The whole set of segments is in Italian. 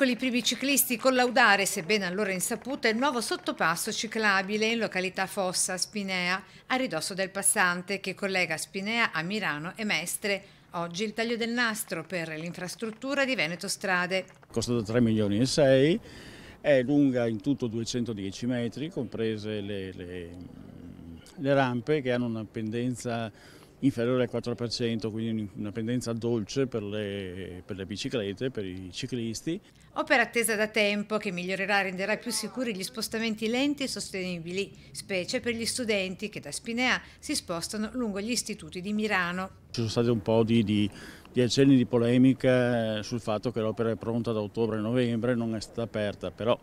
Eccoli i primi ciclisti collaudare, sebbene a loro insaputa, il nuovo sottopasso ciclabile in località Fossa, Spinea, a ridosso del passante che collega Spinea a Mirano e Mestre. Oggi il taglio del nastro per l'infrastruttura di Veneto Strade. Costa da 3 milioni e 6, è lunga in tutto 210 metri, comprese le rampe che hanno una pendenza inferiore al 4%, quindi una pendenza dolce per le biciclette, per i ciclisti. Opera attesa da tempo che migliorerà e renderà più sicuri gli spostamenti lenti e sostenibili, specie per gli studenti che da Spinea si spostano lungo gli istituti di Mirano. Ci sono stati un po' di accenni di polemica sul fatto che l'opera è pronta da ottobre-novembre, non è stata aperta, però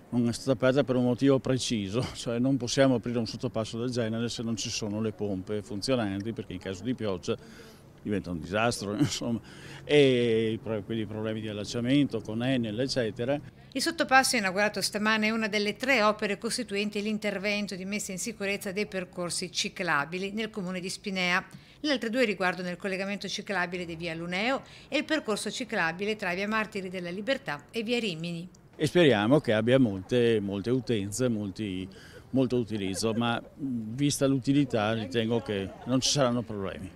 non è stata aperta per un motivo preciso, cioè non possiamo aprire un sottopasso del genere se non ci sono le pompe funzionanti, perché in caso di pioggia diventa un disastro, insomma, e quindi problemi di allacciamento con Enel, eccetera. Il sottopasso inaugurato stamane è una delle 3 opere costituenti l'intervento di messa in sicurezza dei percorsi ciclabili nel comune di Spinea. Le altre 2 riguardano il collegamento ciclabile di via Luneo e il percorso ciclabile tra via Martiri della Libertà e via Rimini. E speriamo che abbia molte utenze, molto utilizzo, ma vista l'utilità ritengo che non ci saranno problemi.